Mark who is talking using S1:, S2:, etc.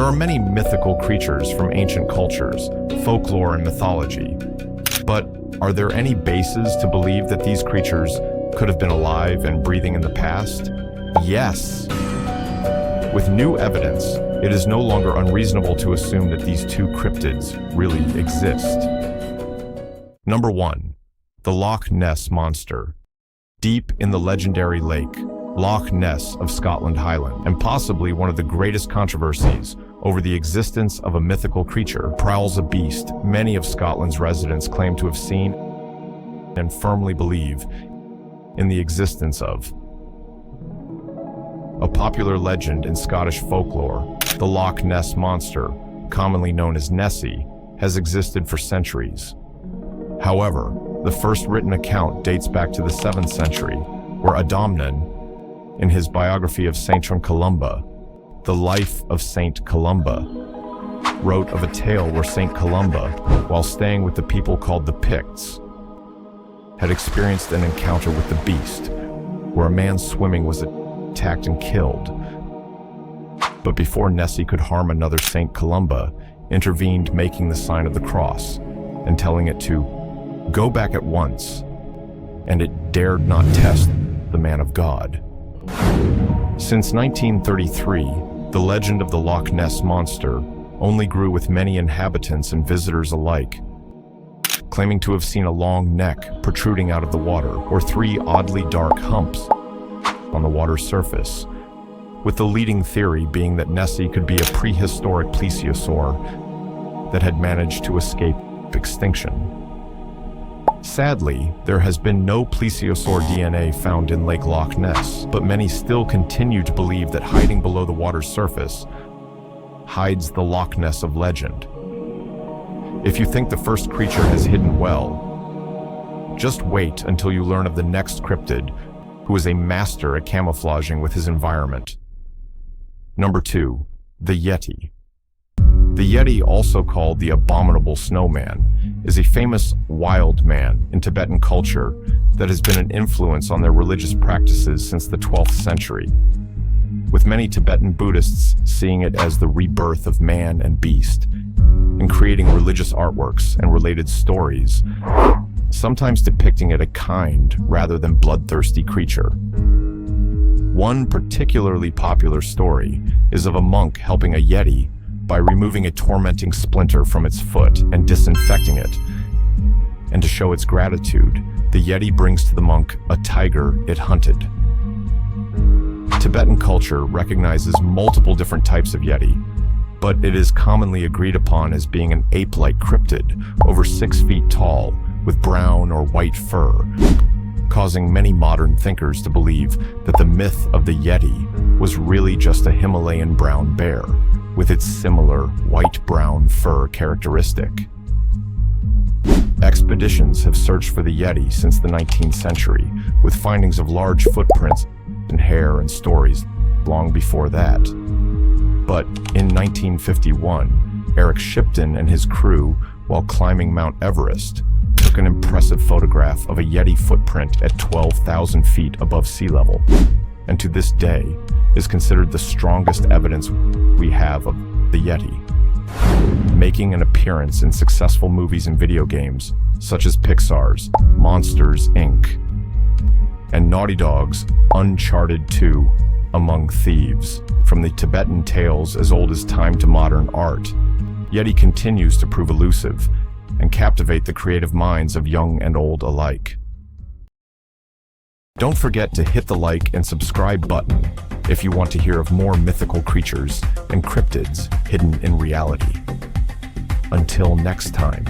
S1: There are many mythical creatures from ancient cultures, folklore, and mythology. But are there any bases to believe that these creatures could have been alive and breathing in the past? Yes. With new evidence, it is no longer unreasonable to assume that these two cryptids really exist. Number 1. The Loch Ness Monster. Deep in the legendary lake, Loch Ness of Scotland Highland, and possibly one of the greatest controversies over the existence of a mythical creature, prowls a beast many of Scotland's residents claim to have seen and firmly believe in the existence of. A popular legend in Scottish folklore, the Loch Ness Monster, commonly known as Nessie, has existed for centuries. However, the first written account dates back to the 7th century, where Adamnan, in his biography of Saintram Columba, The Life of Saint Columba, wrote of a tale where Saint Columba, while staying with the people called the Picts, had experienced an encounter with the beast, where a man swimming was attacked and killed. But before Nessie could harm another, Saint Columba intervened, making the sign of the cross and telling it to go back at once, and it dared not test the man of God. Since 1933, the legend of the Loch Ness Monster only grew, with many inhabitants and visitors alike claiming to have seen a long neck protruding out of the water, or 3 oddly dark humps on the water's surface, with the leading theory being that Nessie could be a prehistoric plesiosaur that had managed to escape extinction. Sadly, there has been no plesiosaur DNA found in Lake Loch Ness, but many still continue to believe that hiding below the water's surface hides the Loch Ness of legend. If you think the first creature has hidden well, just wait until you learn of the next cryptid, who is a master at camouflaging with his environment. Number 2. The Yeti. The Yeti, also called the Abominable Snowman, is a famous wild man in Tibetan culture that has been an influence on their religious practices since the 12th century, with many Tibetan Buddhists seeing it as the rebirth of man and beast, and creating religious artworks and related stories, sometimes depicting it a kind rather than bloodthirsty creature. One particularly popular story is of a monk helping a Yeti by removing a tormenting splinter from its foot and disinfecting it. And to show its gratitude, the Yeti brings to the monk a tiger it hunted. Tibetan culture recognizes multiple different types of Yeti, but it is commonly agreed upon as being an ape-like cryptid over 6 feet tall with brown or white fur, causing many modern thinkers to believe that the myth of the Yeti was really just a Himalayan brown bear with its similar white-brown fur characteristic. Expeditions have searched for the Yeti since the 19th century, with findings of large footprints and hair and stories long before that. But in 1951, Eric Shipton and his crew, while climbing Mount Everest, took an impressive photograph of a Yeti footprint at 12,000 feet above sea level, and to this day is considered the strongest evidence we have of the Yeti, making an appearance in successful movies and video games such as Pixar's Monsters, Inc. and Naughty Dog's Uncharted 2, Among Thieves. From the Tibetan tales as old as time to modern art, Yeti continues to prove elusive and captivate the creative minds of young and old alike. Don't forget to hit the like and subscribe button if you want to hear of more mythical creatures and cryptids hidden in reality. Until next time.